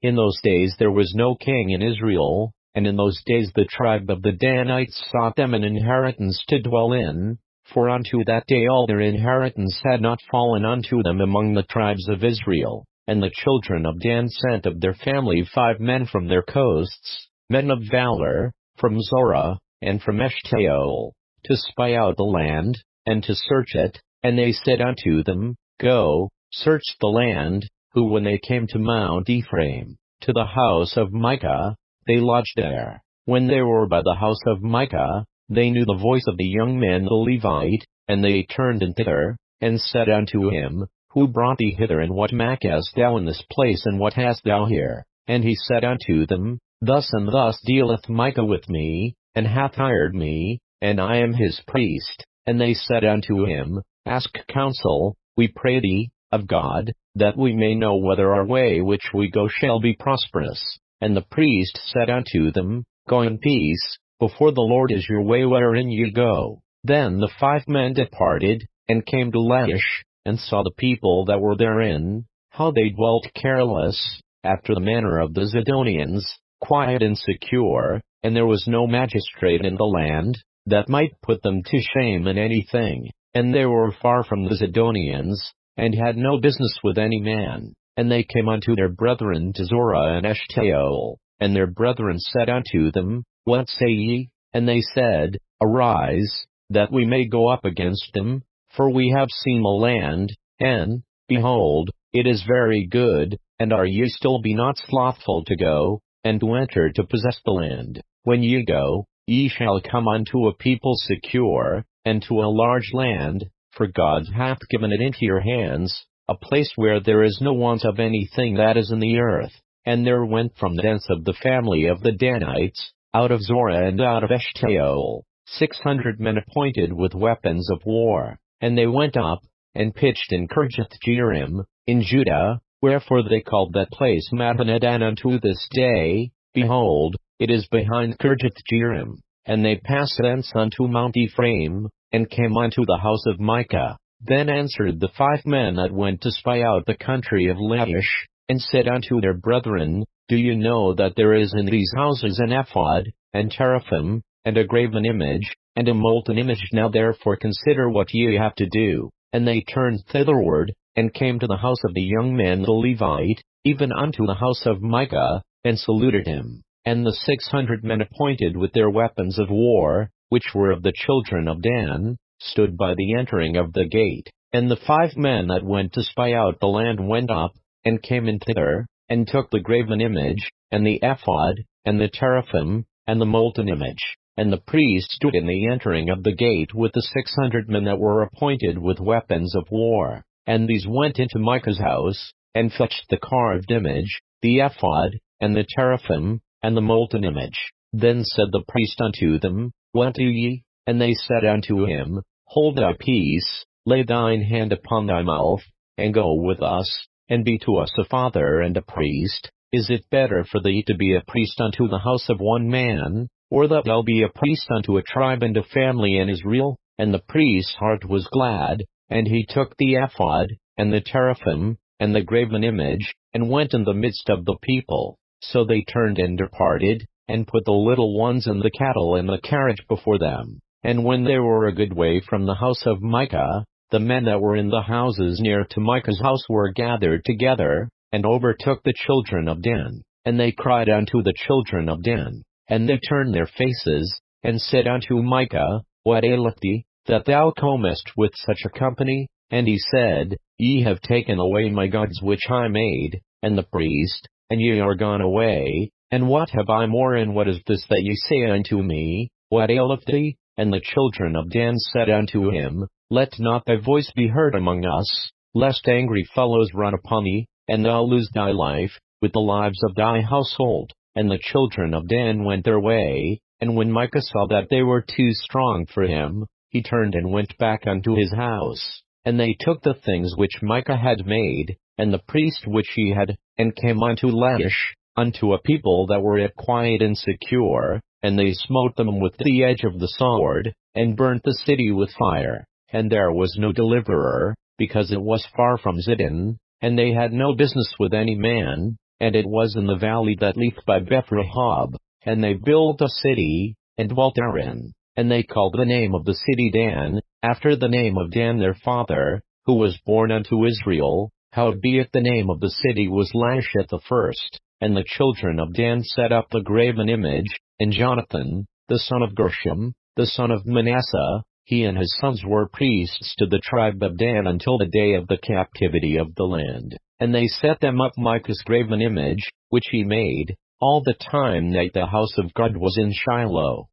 In those days there was no king in Israel, and in those days the tribe of the Danites sought them an inheritance to dwell in, for unto that day all their inheritance had not fallen unto them among the tribes of Israel. And the children of Dan sent of their family 5 men from their coasts, men of valor, from Zorah, and from Eshtaol, to spy out the land, and to search it. And they said unto them, Go, search the land. Who when they came to Mount Ephraim, to the house of Micah, they lodged there. When they were by the house of Micah, they knew the voice of the young man the Levite, and they turned in thither, and said unto him, Who brought thee hither, and what makest thou in this place, and what hast thou here? And he said unto them, Thus and thus dealeth Micah with me, and hath hired me, and I am his priest. And they said unto him, Ask counsel, we pray thee, of God, that we may know whether our way which we go shall be prosperous. And the priest said unto them, Go in peace, before the Lord is your way wherein ye go. Then the 5 men departed, and came to Laish, and saw the people that were therein, how they dwelt careless, after the manner of the Zidonians, quiet and secure, and there was no magistrate in the land, that might put them to shame in anything. And they were far from the Zidonians, and had no business with any man. And they came unto their brethren to Zorah and Eshtaol, and their brethren said unto them, What say ye? And they said, Arise, that we may go up against them, for we have seen the land, and, behold, it is very good, and are ye still be not slothful to go, and to enter to possess the land. When ye go, ye shall come unto a people secure, and to a large land, for God hath given it into your hands, a place where there is no want of anything that is in the earth. And there went from thence of the family of the Danites, out of Zorah and out of Eshtaol, 600 men appointed with weapons of war. And they went up, and pitched in Kirjath-jearim, in Judah, wherefore they called that place Mahaneh Dan unto this day. Behold, it is behind Kirjath-jearim. And they passed thence unto Mount Ephraim, and came unto the house of Micah. Then answered the 5 men that went to spy out the country of Laish, and said unto their brethren, Do you know that there is in these houses an ephod, and teraphim, and a graven image, and a molten image? Now therefore consider what ye have to do. And they turned thitherward, and came to the house of the young man the Levite, even unto the house of Micah, and saluted him. And the 600 men appointed with their weapons of war, which were of the children of Dan, stood by the entering of the gate. And the 5 men that went to spy out the land went up, and came in thither, and took the graven image, and the ephod, and the teraphim, and the molten image. And the priest stood in the entering of the gate with the 600 men that were appointed with weapons of war. And these went into Micah's house, and fetched the carved image, the ephod, and the teraphim, and the molten image. Then said the priest unto them, What do ye? And they said unto him, Hold thy peace, lay thine hand upon thy mouth, and go with us, and be to us a father and a priest. Is it better for thee to be a priest unto the house of one man, or that thou be a priest unto a tribe and a family in Israel? And the priest's heart was glad, and he took the ephod, and the teraphim, and the graven image, and went in the midst of the people. So they turned and departed, and put the little ones and the cattle in the carriage before them. And when they were a good way from the house of Micah, the men that were in the houses near to Micah's house were gathered together, and overtook the children of Dan. And they cried unto the children of Dan. And they turned their faces, and said unto Micah, What aileth thee, that thou comest with such a company? And he said, Ye have taken away my gods which I made, and the priest, and ye are gone away. And what have I more, and what is this that ye say unto me, What aileth thee? And the children of Dan said unto him, Let not thy voice be heard among us, lest angry fellows run upon thee, and thou lose thy life, with the lives of thy household. And the children of Dan went their way, and when Micah saw that they were too strong for him, he turned and went back unto his house. And they took the things which Micah had made, and the priest which he had, and came unto Laish, unto a people that were yet quiet and secure, and they smote them with the edge of the sword, and burnt the city with fire. And there was no deliverer, because it was far from Zidon, and they had no business with any man, and it was in the valley that leafed by Beth-Rehob. And they built a city, and dwelt therein. And they called the name of the city Dan, after the name of Dan their father, who was born unto Israel. Howbeit the name of the city was Lasheth the first. And the children of Dan set up the graven image, and Jonathan, the son of Gershom, the son of Manasseh, he and his sons were priests to the tribe of Dan until the day of the captivity of the land. And they set them up Micah's graven image, which he made, all the time that the house of God was in Shiloh.